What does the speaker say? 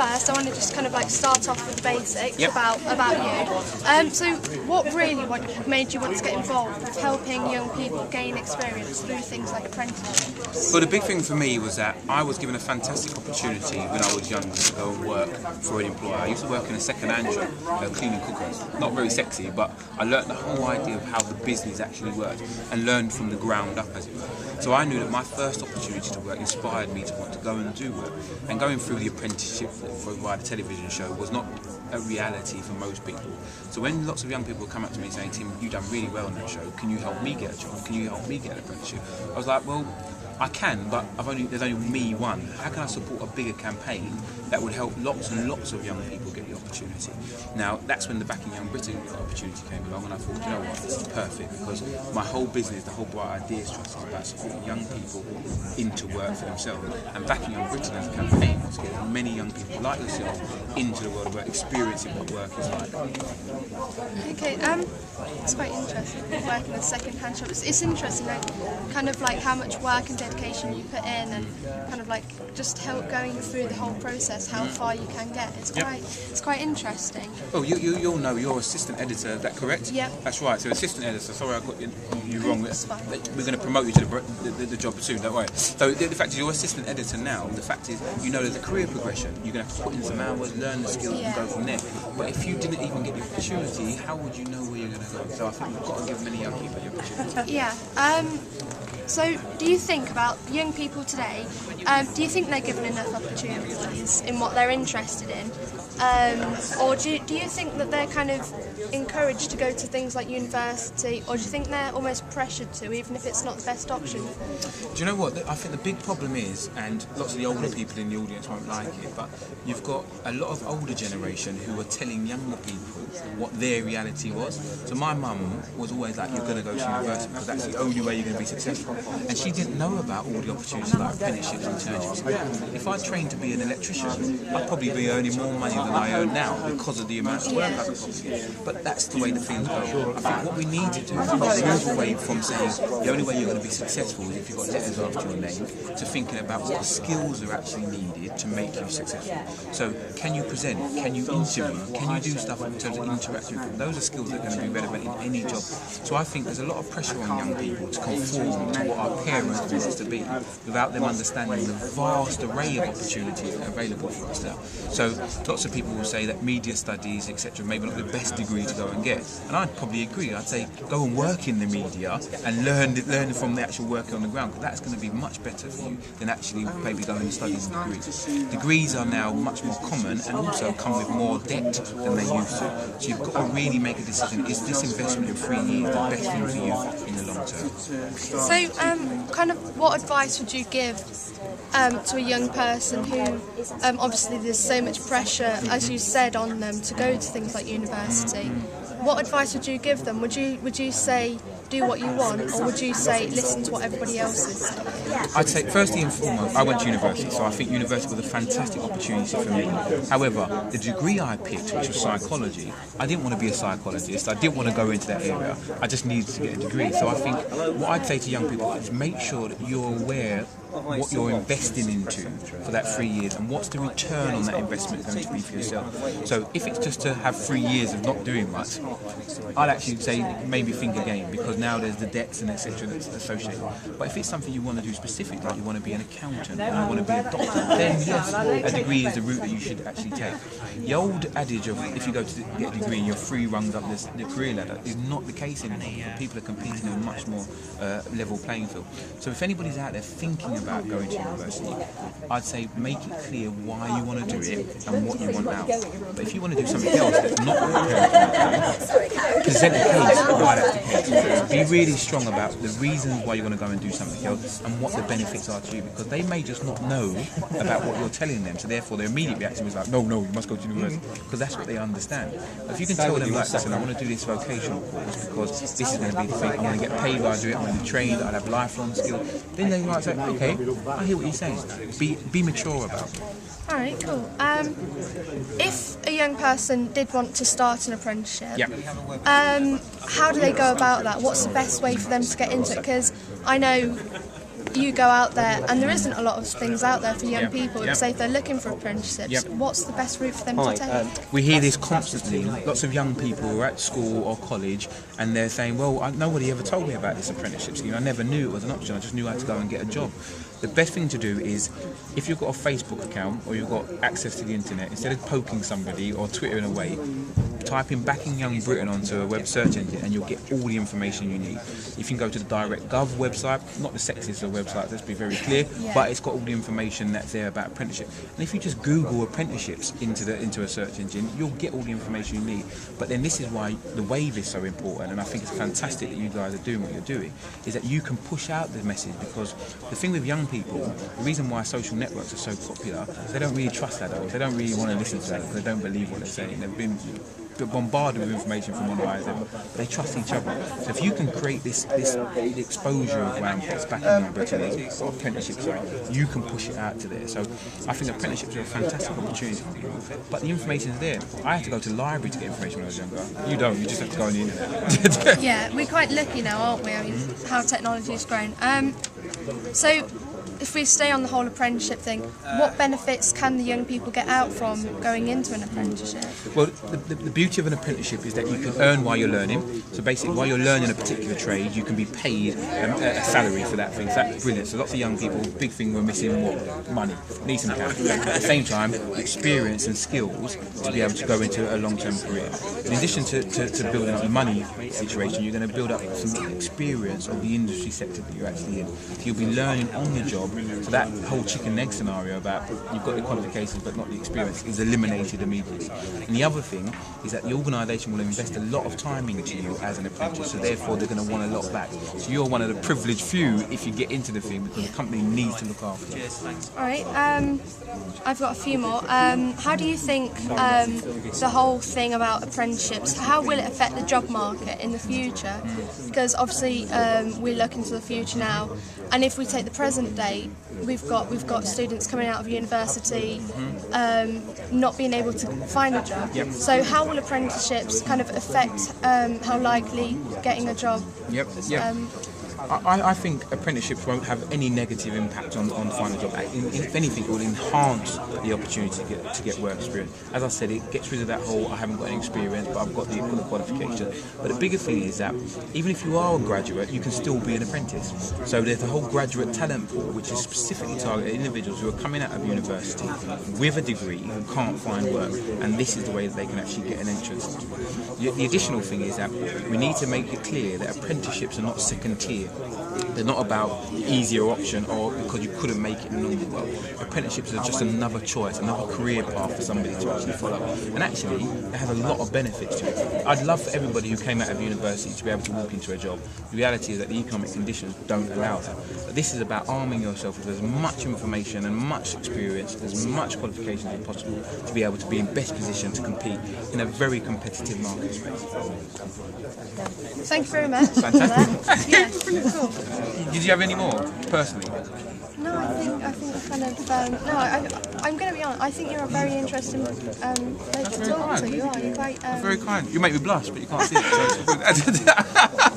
first, I want to just kind of like start off with the basics about you. So what really made you want to get involved with helping young people gain experience through things like apprenticeships? Well, the big thing for me was that I was given a fantastic opportunity when I was younger to go and work for an employer. I used to work in a second-hand shop, cleaning cookers. Not very sexy, but I learnt the whole idea of how the business actually worked and learned from the ground up, as it were. So I knew that my first opportunity to work inspired me to want to go and do work. And going through the apprenticeship via the television show was not a reality for most people. So when lots of young people come up to me saying, Tim, you've done really well on that show, can you help me get a job? Can you help me get an apprenticeship? I was like, well, I can, but there's only me one. How can I support a bigger campaign that would help lots and lots of young people get the opportunity? Now, that's when the Back in Young Britain opportunity came along, and I thought, you know what, this is perfect, because my whole business, the whole Bright Ideas Trust, is about supporting young people into work for themselves. And Back in Young Britain as a campaign was getting many young people like yourself into the world of work, experiencing what work is like. Okay, it's quite interesting working in a second-hand shop. It's interesting, like, kind of like how much work and dedication you put in, and kind of like just help going through the whole process, how far you can get. It's quite interesting. Oh, you'll know, you're assistant editor, is that correct? Yeah. That's right, so assistant editor, sorry I got you wrong. That's fine. We're going to promote you to the job soon, don't worry. So the fact is you're assistant editor now, the fact is you know there's a career progression. You're going to have to put in some hours, learn the skills and go from there. But if you didn't even get the opportunity, how would you know where you're going to go? So I think we've got to give many young people the opportunity. Yeah. So, do you think about young people today, do you think they're given enough opportunities in what they're interested in? Or do you think that they're kind of encouraged to go to things like university, or do you think they're almost pressured to, even if it's not the best option? Do you know what? I think the big problem is, and lots of the older people in the audience won't like it, but you've got a lot of older generation who are telling younger people what their reality was. So my mum was always like, you're going to go to university because that's the only way you're going to be successful. And she didn't know about all the opportunities like apprenticeships and internships. If I trained to be an electrician, I'd probably be earning more money than I earn now because of the amount of work I could probably get. But that's the way the things go. I think what we need to do is move away from saying the only way you're going to be successful is if you've got letters after your name, to thinking about what skills are actually needed to make you successful. So can you present? Can you interview? Can you do stuff in terms of interacting with people? Those are skills that are going to be relevant in any job. So I think there's a lot of pressure on young people to conform to what our parents want us to be without them understanding the vast array of opportunities that are available for us now. So lots of people will say that media studies, etc., maybe not the best degree to go and get. And I'd probably agree. I'd say go and work in the media and learn from the actual work on the ground, because that's going to be much better for you than actually maybe going and studying degrees. Degrees are now much more common and also come with more debt than they used to. So you've got to really make a decision, is this investment in 3 years the best thing for you in the long term? So, kind of what advice would you give to a young person who, obviously there's so much pressure, as you said, on them to go to things like university? What advice would you give them? Would you say do what you want, or would you say listen to what everybody else is saying? I'd say firstly and foremost, I went to university, so I think university was a fantastic opportunity for me. However, the degree I picked, which was psychology, I didn't want to be a psychologist. I didn't want to go into that area. I just needed to get a degree. So I think what I'd say to young people is make sure that you're aware what you're investing into for that 3 years and what's the return on that investment going to be for yourself. So if it's just to have 3 years of not doing much, I'd actually say maybe think again, because now there's the debts and etc. that's associated. But if it's something you want to do specifically, like you want to be an accountant or you want to be a doctor, then yes, a degree is the route that you should actually take. The old adage of if you go to get a degree and you're 3 rungs up the career ladder is not the case anymore. People are competing in a much more level playing field. So if anybody's out there thinking about going to university, I'd say make it clear why you want to do it and what you want out. But if you want to do something else that's not what your parents want to do, present a case why that's the case. Be really strong about the reasons why you want to go and do something else and what the benefits are to you, because they may just not know about what you're telling them, so therefore their immediate reaction is like, no, you must go to university, because that's what they understand. But if you can tell them, like, listen, I want to do this vocational course because this is going to be the thing, I'm going to get paid while I do it, I'm going to be trained, I'll have lifelong skills, then they might say, okay, I hear what you're saying. Be mature about it. Alright, cool. If a young person did want to start an apprenticeship, how do they go about that? What's the best way for them to get into it? Because I know you go out there, and there isn't a lot of things out there for young people. Yep. Say if they're looking for apprenticeships, what's the best route for them to take? We hear this constantly. Lots of young people who are at school or college, and they're saying, well, nobody ever told me about this apprenticeship scheme. I never knew it was an option. I just knew I had to go and get a job. The best thing to do is, if you've got a Facebook account or you've got access to the internet, instead of poking somebody or twittering away, type in Backing Young Britain onto a web search engine and you'll get all the information you need. You can go to the DirectGov website, not the sexiest of websites, let's be very clear, but it's got all the information that's there about apprenticeship. And if you just Google apprenticeships into a search engine, you'll get all the information you need. But then this is why the Wave is so important, and I think it's fantastic that you guys are doing what you're doing, is that you can push out the message, because the thing with young people, the reason why social networks are so popular, they don't really trust adults, they don't really want to listen to that because they don't believe what they're saying. They've been bombarded with information from online, they trust each other. So if you can create this exposure around what's back in your Britain, or apprenticeships, you can push it out to there. So I think apprenticeships are a fantastic opportunity, but the information is there. I had to go to the library to get information when I was younger. You don't, you just have to go on the internet. Yeah, we're quite lucky now, aren't we? I mean, how technology has grown. So if we stay on the whole apprenticeship thing, what benefits can the young people get out from going into an apprenticeship? Well, the beauty of an apprenticeship is that you can earn while you're learning. So basically, while you're learning a particular trade, you can be paid a salary for that thing. So that's brilliant. So lots of young people, big thing we're missing, what? Money. Need some cash. At the same time, experience and skills to be able to go into a long-term career. In addition to building up the money situation, you're going to build up some experience of the industry sector that you're actually in. So you'll be learning on the job. So that whole chicken and egg scenario about you've got the qualifications but not the experience is eliminated immediately. And the other thing is that the organisation will invest a lot of time into you as an apprentice, so therefore they're going to want a lot back. So you're one of the privileged few if you get into the thing, because the company needs to look after you. Alright, I've got a few more. How do you think the whole thing about apprenticeships, how will it affect the job market in the future? Because obviously we look into the future now, and if we take the present day, we've got students coming out of university not being able to find a job. So how will apprenticeships kind of affect how likely getting a job? I think apprenticeships won't have any negative impact on finding a job. If anything, it will enhance the opportunity to get work experience. As I said, it gets rid of that whole I haven't got any experience but I've got the qualification. But the bigger thing is that even if you are a graduate, you can still be an apprentice. So there's the whole graduate talent pool, which is specifically targeted at individuals who are coming out of university with a degree who can't find work, and this is the way that they can actually get an entrance. The additional thing is that we need to make it clear that apprenticeships are not second tier. They're not about the easier option or because you couldn't make it in the normal world. Apprenticeships are just another choice, another career path for somebody to actually follow. And actually, it has a lot of benefits to it. I'd love for everybody who came out of university to be able to walk into a job. The reality is that the economic conditions don't allow that. But this is about arming yourself with as much information and much experience, as much qualifications as possible to be able to be in best position to compete in a very competitive market space. Thank you very much. Fantastic. Yeah, cool. Did you have any more, personally? No, I think kind of, no, I'm going to be honest, I think you're a very interesting person to talk to. You are, you're quite... That's very kind. You make me blush, but you can't see it. So